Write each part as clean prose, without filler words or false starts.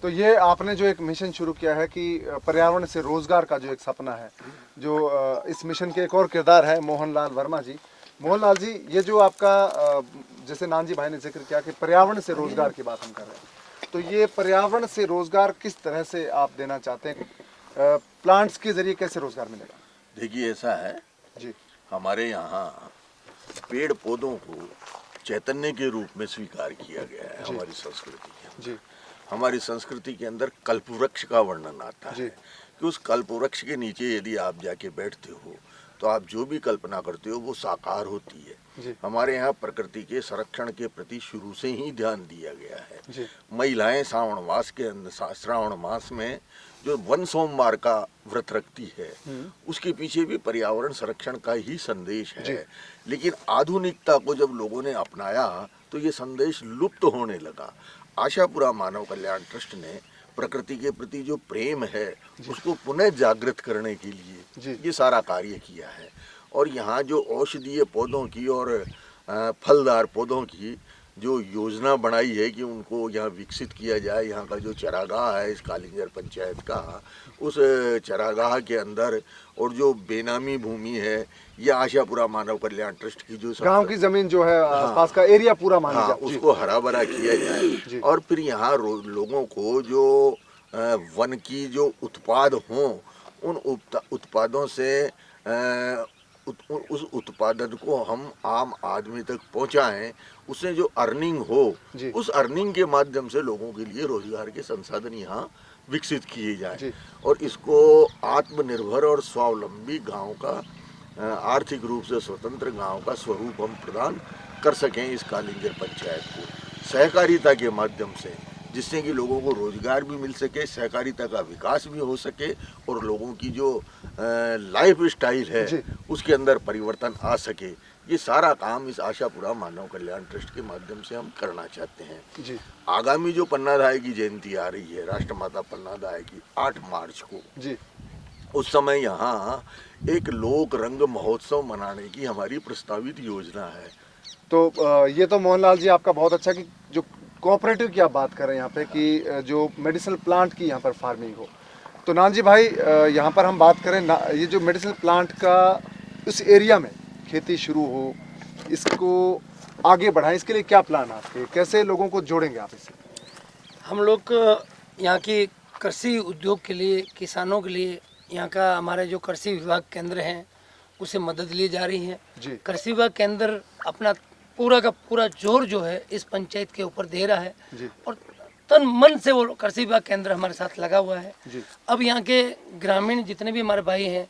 तो ये आपने जो एक मिशन शुरू किया है कि पर्यावरण से रोजगार का जो एक सपना है, जो इस मिशन के एक और किरदार है मोहनलाल वर्मा जी। मोहनलाल जी, ये जो आपका जैसे नानजी भाई ने जिक्र किया कि पर्यावरण से रोजगार की बात हम कर रहे हैं, तो ये पर्यावरण से रोजगार किस तरह से आप देना चाहते हैं? प्लांट्स के जरिए कैसे रोजगार मिलेगा? देखिए, ऐसा है जी, हमारे यहाँ पेड़ पौधों को चैतन्य के रूप में स्वीकार किया गया है। हमारी संस्कृति के अंदर, जी, हमारी संस्कृति के अंदर कल्पवृक्ष का वर्णन आता है कि उस कल्पवृक्ष के नीचे यदि आप जाके बैठते हो तो आप जो भी कल्पना करते हो वो साकार होती है। हमारे यहाँ प्रकृति के संरक्षण के प्रति शुरू से ही ध्यान दिया गया है। महिलाएं श्रावण मास में जो वन सोमवार का व्रत रखती है, उसके पीछे भी पर्यावरण संरक्षण का ही संदेश है। लेकिन आधुनिकता को जब लोगों ने अपनाया तो ये संदेश लुप्त होने लगा। आशापुरा मानव कल्याण ट्रस्ट ने प्रकृति के प्रति जो प्रेम है उसको पुनः जागृत करने के लिए ये सारा कार्य किया है। और यहाँ जो औषधीय पौधों की और फलदार पौधों की जो योजना बनाई है कि उनको यहाँ विकसित किया जाए, यहाँ का जो चरागाह है इस कालिंजर पंचायत का, उस चरागाह के अंदर और जो बेनामी भूमि है ये आशापुरा मानव कल्याण ट्रस्ट की जो गांव की जमीन जो है आसपास का एरिया पूरा माना जाए, उसको हरा भरा किया जाए। और फिर यहाँ लोगों को जो वन की जो उत्पाद हों उन उत्पादों से उस उत्पादन को हम आम आदमी तक पहुंचाएं, उससे जो अर्निंग हो उस अर्निंग के माध्यम से लोगों के लिए रोजगार के संसाधन यहाँ विकसित किए जाए और इसको आत्मनिर्भर और स्वावलंबी गांव का, आर्थिक रूप से स्वतंत्र गांव का स्वरूप हम प्रदान कर सकें इस कालिंजर पंचायत को सहकारिता के माध्यम से, जिससे कि लोगों को रोजगार भी मिल सके, सहकारिता का विकास भी हो सके और लोगों की जो लाइफ स्टाइल है उसके अंदर परिवर्तन आ सके। ये सारा काम इस आशापुरा मानव कल्याण ट्रस्ट के माध्यम से हम करना चाहते हैं। आगामी जो पन्नाधाय की जयंती आ रही है, राष्ट्रमाता पन्नाधाय की 8 मार्च को, उस समय यहाँ एक लोक रंग महोत्सव मनाने की हमारी प्रस्तावित योजना है। तो ये तो मोहनलाल जी आपका बहुत अच्छा कि जो कोऑपरेटिव की आप बात कर रहे हैं यहाँ पे कि जो मेडिसिनल प्लांट की यहाँ पर फार्मिंग हो। तो नानजी भाई, यहाँ पर हम बात करें ये जो मेडिसिनल प्लांट का उस एरिया में खेती शुरू हो, इसको आगे बढ़ाएं, इसके लिए क्या प्लान आपके, कैसे लोगों को जोड़ेंगे आप इससे? हम लोग यहाँ की कृषि उद्योग के लिए, किसानों के लिए यहाँ का हमारे जो कृषि विभाग केंद्र हैं उसे मदद ली जा रही है। कृषि विभाग केंद्र अपना पूरा का पूरा जोर जो है इस पंचायत के ऊपर दे रहा है और तन मन से वो कृषि विभाग केंद्र हमारे साथ लगा हुआ है। अब यहाँ के ग्रामीण जितने भी हमारे भाई हैं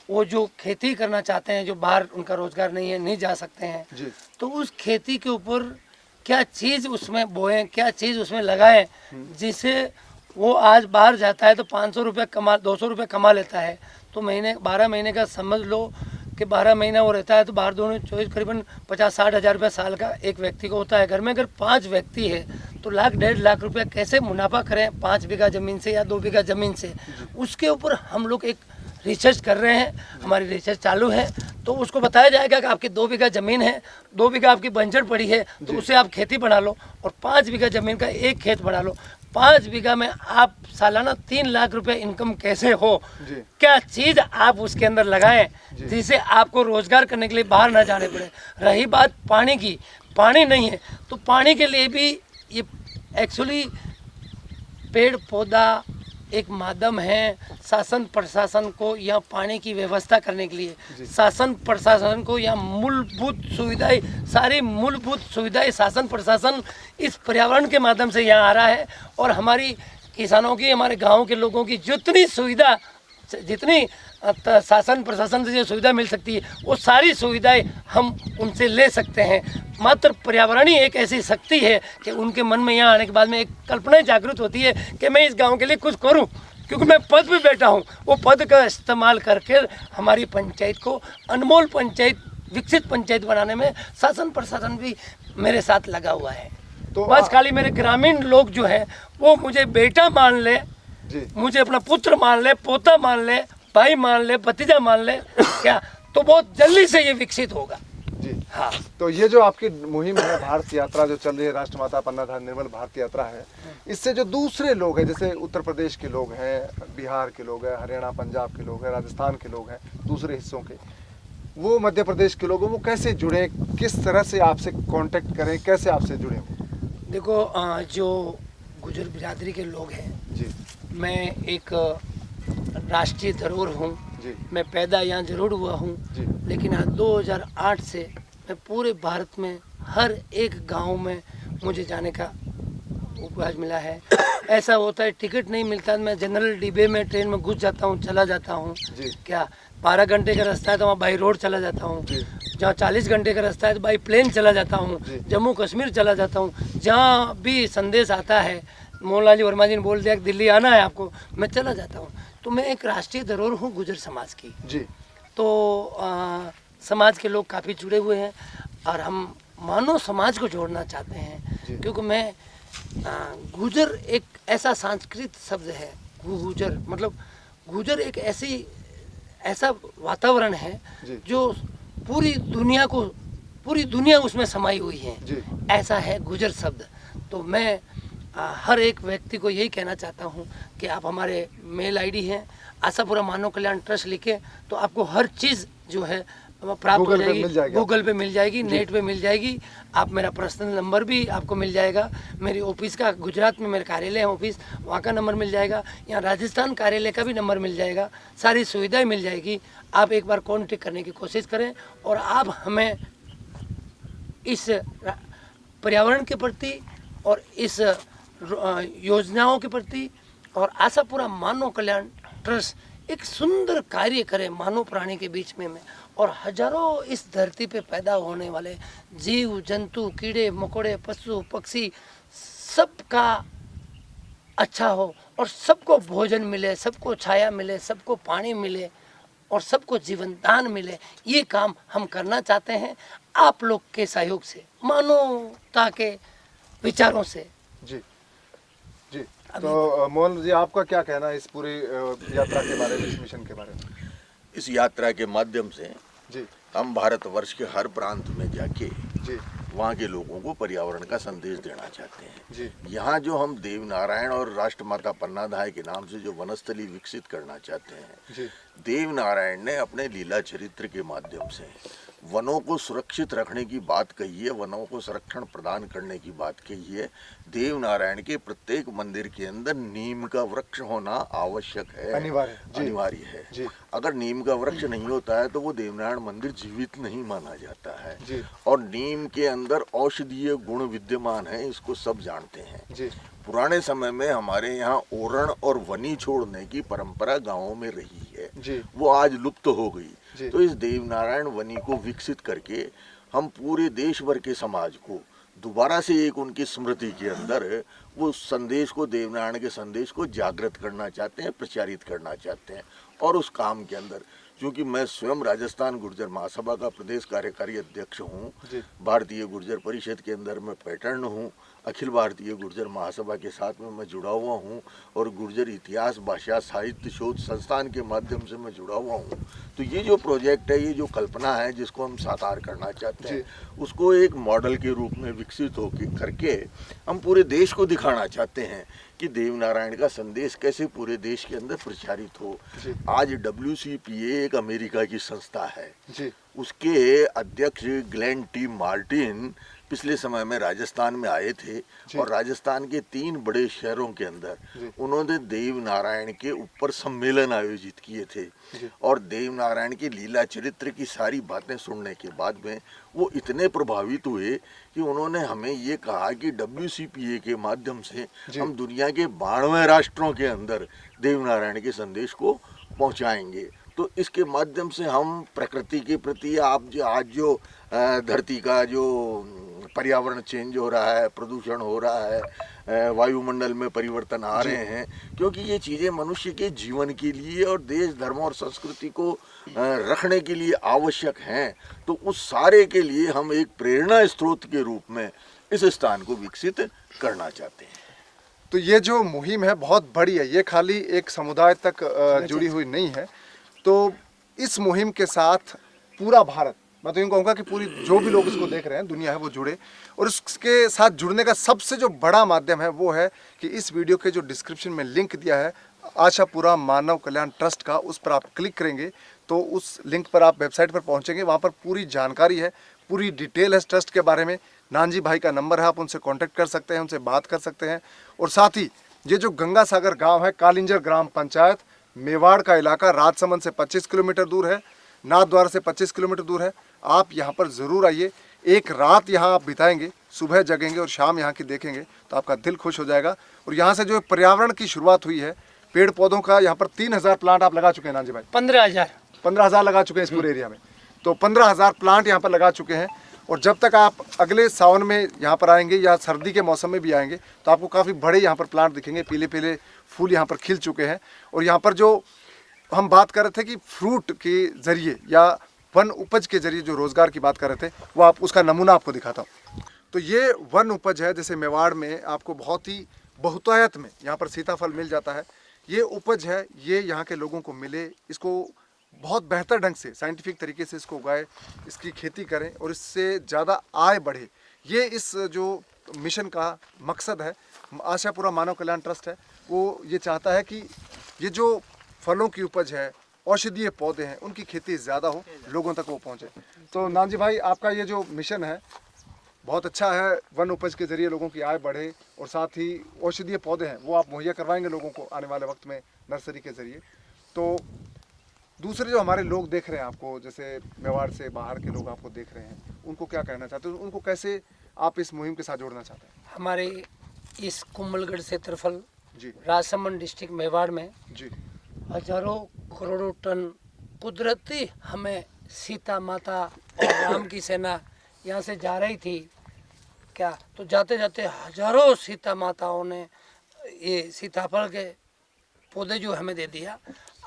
वो जो खेती करना चाहते हैं, जो बाहर उनका रोजगार नहीं है, नहीं जा सकते हैं, तो उस खेती के ऊपर क्या चीज़ उसमें बोएं, क्या चीज़ उसमें लगाएं, जिससे वो आज बाहर जाता है तो 500 रुपये 200 रुपये कमा लेता है, तो 12 महीने का समझ लो कि 12 महीना वो रहता है तो बाहर दोनों चौबीस करीबन 50-60 हज़ार रुपये साल का एक व्यक्ति को होता है। घर में अगर 5 व्यक्ति है तो 1.5 लाख रुपया कैसे मुनाफा करें 5 बीघा ज़मीन से या 2 बीघा ज़मीन से, उसके ऊपर हम लोग एक रिसर्च कर रहे हैं। हमारी रिसर्च चालू है तो उसको बताया जाएगा कि आपकी 2 बीघा ज़मीन है, 2 बीघा आपकी बंजर पड़ी है तो उससे आप खेती बना लो और 5 बीघा ज़मीन का एक खेत बना लो। 5 बीघा में आप सालाना 3 लाख रुपए इनकम कैसे हो, क्या चीज़ आप उसके अंदर लगाएं जिससे आपको रोजगार करने के लिए बाहर ना जाने पड़े। रही बात पानी की, पानी नहीं है तो पानी के लिए भी ये एक्चुअली पेड़ पौधा एक माध्यम है शासन प्रशासन को यहाँ पानी की व्यवस्था करने के लिए। शासन प्रशासन को यहाँ मूलभूत सुविधाएं, सारी मूलभूत सुविधाएं शासन प्रशासन इस पर्यावरण के माध्यम से यहाँ आ रहा है और हमारी किसानों की, हमारे गांव के लोगों की जितनी सुविधा, जितनी शासन प्रशासन से जो सुविधा मिल सकती है वो सारी सुविधाएं हम उनसे ले सकते हैं। मात्र पर्यावरण ही एक ऐसी शक्ति है कि उनके मन में यहाँ आने के बाद में एक कल्पना जागृत होती है कि मैं इस गांव के लिए कुछ करूं, क्योंकि मैं पद पे बैठा हूं। वो पद का इस्तेमाल करके हमारी पंचायत को अनमोल पंचायत, विकसित पंचायत बनाने में शासन प्रशासन भी मेरे साथ लगा हुआ है। तो बस खाली मेरे ग्रामीण लोग जो हैं वो मुझे बेटा मान ले, मुझे अपना पुत्र मान ले, पोता मान ले, भाई मान ले, भतीजा मान ले, क्या तो बहुत जल्दी से ये विकसित होगा। हाँ। तो ये जो आपकी मुहिम है, भारत यात्रा जो चल रही है, राष्ट्रमाता पन्नाधार निर्मल भारत यात्रा है, इससे जो दूसरे लोग हैं, जैसे उत्तर प्रदेश के लोग हैं, बिहार के लोग हैं, हरियाणा पंजाब के लोग हैं, राजस्थान के लोग हैं, दूसरे हिस्सों के, वो मध्य प्रदेश के लोग हैं, वो कैसे जुड़े, किस तरह से आपसे कांटेक्ट करें, कैसे आपसे जुड़े? देखो जो गुजर बिरादरी के लोग हैं जी मैं एक राष्ट्रीय धरोहर हूँ। जी मैं पैदा यहाँ जरूर हुआ हूँ, जी लेकिन आज 2008 से मैं पूरे भारत में हर एक गांव में मुझे जाने का उपहार मिला है। ऐसा होता है टिकट नहीं मिलता, मैं जनरल डिब्बे में ट्रेन में घुस जाता हूँ, चला जाता हूँ। जी। क्या 12 घंटे का रास्ता है तो वहाँ बाई रोड चला जाता हूँ। जी। जहाँ 40 घंटे का रास्ता है तो बाई प्लेन चला जाता हूँ। जी। जम्मू कश्मीर चला जाता हूँ। जहाँ भी संदेश आता है, मोहनलाल जी वर्मा जी ने बोल दिया कि दिल्ली आना है आपको, मैं चला जाता हूँ। तो मैं एक राष्ट्रीय धरोहर हूँ गुजर समाज की। जी तो समाज के लोग काफ़ी जुड़े हुए हैं और हम मानव समाज को जोड़ना चाहते हैं, क्योंकि मैं गुजर एक ऐसा संस्कृत शब्द है। गुजर मतलब गुजर एक ऐसा वातावरण है जी। जो पूरी दुनिया उसमें समाई हुई है। जी। ऐसा है गुजर शब्द। तो मैं हर एक व्यक्ति को यही कहना चाहता हूँ कि आप हमारे मेल आईडी है आशापुरा मानव कल्याण ट्रस्ट लिखे तो आपको हर चीज़ जो है प्राप्त हो गूगल पे जाएगी। मिल जाएगी, गूगल पे मिल जाएगी, नेट पे मिल जाएगी। आप मेरा पर्सनल नंबर भी आपको मिल जाएगा। मेरी ऑफिस का, गुजरात में मेरे कार्यालय है ऑफिस, वहाँ का नंबर मिल जाएगा। यहाँ राजस्थान कार्यालय का भी नंबर मिल जाएगा। सारी सुविधाएं मिल जाएगी। आप एक बार कॉन्टेक्ट करने की कोशिश करें और आप हमें इस पर्यावरण के प्रति और इस योजनाओं के प्रति और आशापुरा मानव कल्याण ट्रस्ट एक सुंदर कार्य करे मानव प्राणी के बीच में और हजारों इस धरती पे पैदा होने वाले जीव जंतु, कीड़े मकोड़े, पशु पक्षी, सबका अच्छा हो और सबको भोजन मिले, सबको छाया मिले, सबको पानी मिले और सबको जीवन दान मिले। ये काम हम करना चाहते हैं आप लोग के सहयोग से, मानवता के विचारों से। जी जी। तो मोहन जी, आपका क्या कहना है इस पूरी यात्रा के बारे में, इस मिशन के बारे में? इस यात्रा के माध्यम से जी हम भारतवर्ष के हर प्रांत में जाके जी वहाँ के लोगों को पर्यावरण का संदेश देना चाहते हैं। जी यहाँ जो हम देवनारायण और राष्ट्रमाता पन्नाधाय के नाम से जो वनस्थली विकसित करना चाहते हैं, जी देवनारायण ने अपने लीला चरित्र के माध्यम से वनों को सुरक्षित रखने की बात कही है, वनों को संरक्षण प्रदान करने की बात कही है। देवनारायण के प्रत्येक मंदिर के अंदर नीम का वृक्ष होना आवश्यक है, अनिवार्य है। जी। अगर नीम का वृक्ष नहीं होता है तो वो देवनारायण मंदिर जीवित नहीं माना जाता है। जी। और नीम के अंदर औषधीय गुण विद्यमान है, इसको सब जानते हैं। जी। पुराने समय में हमारे यहाँ ओरण और वनी छोड़ने की परंपरा गांवों में रही है, जी। वो आज लुप्त हो गई। जी। तो इस देवनारायण वनी को विकसित करके हम पूरे देश भर के समाज को दोबारा से एक उनकी स्मृति के अंदर वो संदेश को, देवनारायण के संदेश को जागृत करना चाहते हैं, प्रचारित करना चाहते हैं। और उस काम के अंदर क्योंकि मैं स्वयं राजस्थान गुर्जर महासभा का प्रदेश कार्यकारी अध्यक्ष हूँ, भारतीय गुर्जर परिषद के अंदर मैं पैटर्न हूँ, अखिल भारतीय गुर्जर महासभा के साथ में मैं जुड़ा हुआ हूँ और गुर्जर इतिहास भाषा साहित्य शोध संस्थान के माध्यम से मैं जुड़ा हुआ हूँ। तो ये जो प्रोजेक्ट है, ये जो कल्पना है जिसको हम साकार करना चाहते हैं, उसको एक मॉडल के रूप में विकसित होकर करके हम पूरे देश को दिखाना चाहते हैं कि देवनारायण का संदेश कैसे पूरे देश के अंदर प्रचारित हो। आज WCPA एक अमेरिका की संस्था है जी। उसके अध्यक्ष ग्लेन टी मार्टिन पिछले समय में राजस्थान में आए थे और राजस्थान के 3 बड़े शहरों के अंदर उन्होंने देवनारायण के ऊपर सम्मेलन आयोजित किए थे और देवनारायण के लीला चरित्र की सारी बातें सुनने के बाद में वो इतने प्रभावित हुए कि उन्होंने हमें ये कहा कि WCPA के माध्यम से हम दुनिया के 92 राष्ट्रों के अंदर देवनारायण के संदेश को पहुंचाएंगे। तो इसके माध्यम से हम प्रकृति के प्रति आज जो धरती का जो पर्यावरण चेंज हो रहा है, प्रदूषण हो रहा है, वायुमंडल में परिवर्तन आ रहे हैं, क्योंकि ये चीज़ें मनुष्य के जीवन के लिए और देश धर्म और संस्कृति को रखने के लिए आवश्यक हैं। तो उस सारे के लिए हम एक प्रेरणा स्रोत के रूप में इस स्थान को विकसित करना चाहते हैं। तो ये जो मुहिम है बहुत बड़ी है, ये खाली एक समुदाय तक जुड़ी हुई नहीं है। तो इस मुहिम के साथ पूरा भारत, मैं तो यूँ कहूँगा कि पूरी जो भी लोग इसको देख रहे हैं, दुनिया है, वो जुड़े। और इसके साथ जुड़ने का सबसे जो बड़ा माध्यम है वो है कि इस वीडियो के जो डिस्क्रिप्शन में लिंक दिया है आशापुरा मानव कल्याण ट्रस्ट का, उस पर आप क्लिक करेंगे तो उस लिंक पर आप वेबसाइट पर पहुंचेंगे। वहां पर पूरी जानकारी है, पूरी डिटेल है ट्रस्ट के बारे में। नानजी भाई का नंबर है, आप उनसे कांटेक्ट कर सकते हैं, उनसे बात कर सकते हैं। और साथ ही ये जो गंगा सागर गाँव है, कालिंजर ग्राम पंचायत, मेवाड़ का इलाका, राजसमंद से 25 किलोमीटर दूर है, नाथद्वारा से 25 किलोमीटर दूर है। आप यहाँ पर ज़रूर आइए, एक रात यहाँ आप बिताएंगे, सुबह जगेंगे और शाम यहाँ की देखेंगे तो आपका दिल खुश हो जाएगा। और यहाँ से जो पर्यावरण की शुरुआत हुई है, पेड़ पौधों का, यहाँ पर 3000 प्लांट आप लगा चुके हैं नानजी भाई। 15,000 लगा चुके हैं इस पूरे एरिया में। तो 15,000 प्लांट यहाँ पर लगा चुके हैं। और जब तक आप अगले सावन में यहाँ पर आएंगे या सर्दी के मौसम में भी आएंगे तो आपको काफ़ी बड़े यहाँ पर प्लांट दिखेंगे, पीले पीले फूल यहाँ पर खिल चुके हैं। और यहाँ पर जो हम बात कर रहे थे कि फ्रूट के ज़रिए या वन उपज के ज़रिए जो रोज़गार की बात कर रहे थे, वो आप उसका नमूना आपको दिखाता हूँ। तो ये वन उपज है, जैसे मेवाड़ में आपको बहुत ही बहुतायत में यहाँ पर सीताफल मिल जाता है। ये उपज है, ये यहाँ के लोगों को मिले, इसको बहुत बेहतर ढंग से साइंटिफिक तरीके से इसको उगाए, इसकी खेती करें और इससे ज़्यादा आय बढ़े। ये इस जो मिशन का मकसद है। आशापुरा मानव कल्याण ट्रस्ट है, वो ये चाहता है कि ये जो फलों की उपज है, औषधीय पौधे हैं, उनकी खेती ज़्यादा हो, लोगों तक वो पहुँचे। तो नानजी भाई, आपका ये जो मिशन है बहुत अच्छा है, वन उपज के ज़रिए लोगों की आय बढ़े और साथ ही औषधीय पौधे हैं वो आप मुहैया करवाएंगे लोगों को आने वाले वक्त में नर्सरी के ज़रिए। तो दूसरे जो हमारे लोग देख रहे हैं आपको, जैसे मेवाड़ से बाहर के लोग आपको देख रहे हैं, उनको क्या कहना चाहते हैं, उनको कैसे आप इस मुहिम के साथ जोड़ना चाहते हैं? हमारे इस कुंभलगढ़ क्षेत्रफल जी राजसमंद डिस्ट्रिक्ट मेवाड़ में जी हजारों करोड़ों टन कुदरती हमें सीता माता और राम की सेना यहाँ से जा रही थी क्या, तो जाते जाते हजारों सीता माताओं ने ये सीताफल के पौधे जो हमें दे दिया।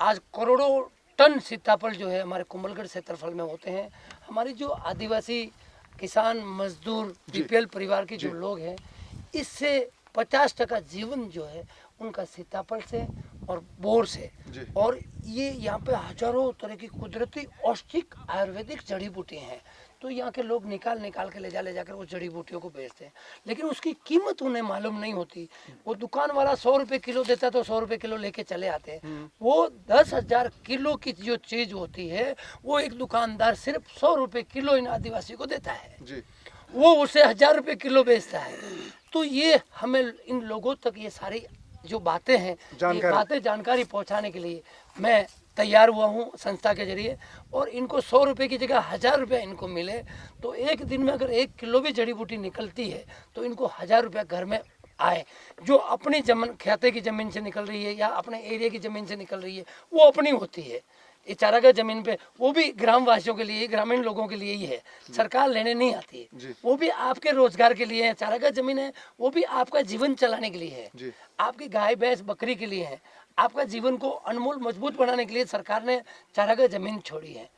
आज करोड़ों टन सीताफल जो है हमारे कुंभलगढ़ क्षेत्रफल में होते हैं। हमारी जो आदिवासी किसान मजदूर बीपीएल परिवार के जो लोग हैं, इससे 50% जीवन जो है उनका सीताफल से और बोर से। और ये यहाँ पे हजारों तरह की कुदरती औषधिक आयुर्वेदिक जड़ी बूटियाँ हैं। तो यहाँ के लोग निकाल के ले जाकर वो जड़ी बूटियों को बेचते हैं, लेकिन उसकी कीमत उन्हें मालूम नहीं होती। वो दुकान वाला 100 रुपये किलो देता है तो 100 रुपये किलो लेके चले आते हैं। वो 10,000 किलो की जो चीज़ होती है वो एक दुकानदार सिर्फ 100 रुपये किलो इन आदिवासी को देता है जी। वो उसे 1000 रुपये किलो बेचता है। तो ये हमें इन लोगों तक ये सारी जो बातें हैं, जानकारी पहुंचाने के लिए मैं तैयार हुआ हूं संस्था के जरिए। और इनको 100 रुपये की जगह 1000 रुपये इनको मिले तो एक दिन में अगर 1 किलो भी जड़ी बूटी निकलती है तो इनको 1000 रुपये घर में आए। जो अपनी जमीन खाते की ज़मीन से निकल रही है या अपने एरिया की ज़मीन से निकल रही है वो अपनी होती है। ये चारागाह जमीन पे वो भी ग्राम वासियों के लिए, ग्रामीण लोगों के लिए ही है, सरकार लेने नहीं आती है। वो भी आपके रोजगार के लिए है। चारागाह जमीन है वो भी आपका जीवन चलाने के लिए है, आपकी गाय भैंस बकरी के लिए है, आपका जीवन को अनमोल मजबूत बनाने के लिए सरकार ने चारागाह जमीन छोड़ी है।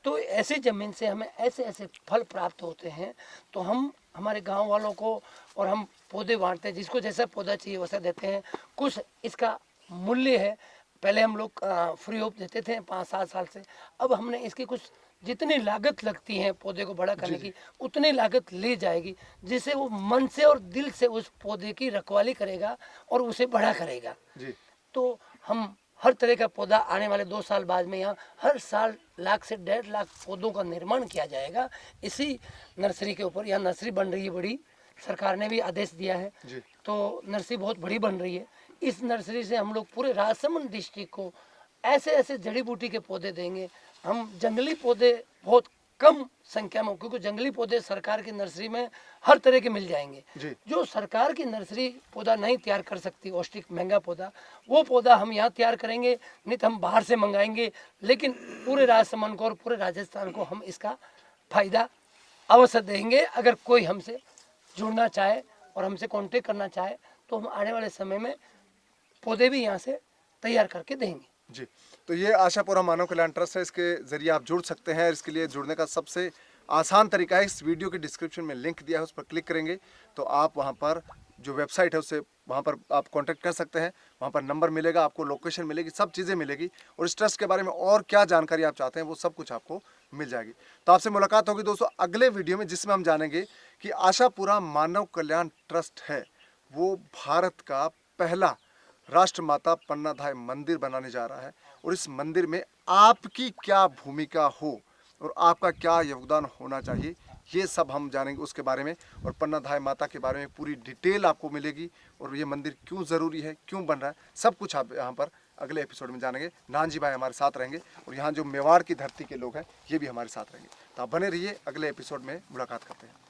तो ऐसी जमीन से हमें ऐसे ऐसे फल प्राप्त होते हैं। तो हम हमारे गांव वालों को और हम पौधे बांटते हैं, जिसको जैसा पौधा चाहिए वैसा देते हैं। कुछ इसका मूल्य है, पहले हम लोग फ्री ऑफ देते थे 5-7 साल से। अब हमने इसकी कुछ जितनी लागत लगती है पौधे को बड़ा करने की उतनी लागत ली जाएगी, जिससे वो मन से और दिल से उस पौधे की रखवाली करेगा और उसे बड़ा करेगा जी। तो हम हर तरह का पौधा आने वाले 2 साल बाद में यहाँ हर साल 1 से 1.5 लाख पौधों का निर्माण किया जाएगा इसी नर्सरी के ऊपर। यहाँ नर्सरी बन रही है बड़ी, सरकार ने भी आदेश दिया है जी। तो नर्सरी बहुत बड़ी बन रही है। इस नर्सरी से हम लोग पूरे राजसमंद डिस्ट्रिक्ट को ऐसे ऐसे जड़ी बूटी के पौधे देंगे। हम जंगली पौधे बहुत कम संख्या में, क्योंकि जंगली पौधे सरकार की नर्सरी में हर तरह के मिल जाएंगे। जो सरकार की नर्सरी पौधा नहीं तैयार कर सकती, औषधिक महंगा पौधा, वो पौधा हम यहाँ तैयार करेंगे। नहीं तो हम बाहर से मंगाएंगे, लेकिन पूरे राजसमंद को और पूरे राजस्थान को हम इसका फायदा अवश्य देंगे। अगर कोई हमसे जुड़ना चाहे और हमसे कांटेक्ट करना चाहे तो हम आने वाले समय में पौधे भी यहाँ से तैयार करके देंगे जी। तो ये आशापुरा मानव कल्याण ट्रस्ट है, इसके जरिए आप जुड़ सकते हैं। इसके लिए जुड़ने का सबसे आसान तरीका है, इस वीडियो के डिस्क्रिप्शन में लिंक दिया है, उस पर क्लिक करेंगे तो आप वहाँ पर जो वेबसाइट है उससे वहाँ पर आप कांटेक्ट कर सकते हैं। वहाँ पर नंबर मिलेगा, आपको लोकेशन मिलेगी, सब चीज़ें मिलेगी। और इस ट्रस्ट के बारे में और क्या जानकारी आप चाहते हैं वो सब कुछ आपको मिल जाएगी। तो आपसे मुलाकात होगी दोस्तों अगले वीडियो में, जिसमें हम जानेंगे कि आशापुरा मानव कल्याण ट्रस्ट है वो भारत का पहला राष्ट्रमाता पन्नाधाय मंदिर बनाने जा रहा है, और इस मंदिर में आपकी क्या भूमिका हो और आपका क्या योगदान होना चाहिए, ये सब हम जानेंगे उसके बारे में। और पन्नाधाय माता के बारे में पूरी डिटेल आपको मिलेगी, और ये मंदिर क्यों ज़रूरी है, क्यों बन रहा है, सब कुछ आप यहाँ पर अगले एपिसोड में जानेंगे। नानजी भाई हमारे साथ रहेंगे, और यहाँ जो मेवाड़ की धरती के लोग हैं ये भी हमारे साथ रहेंगे। तो आप बने रहिए, अगले एपिसोड में मुलाकात करते हैं।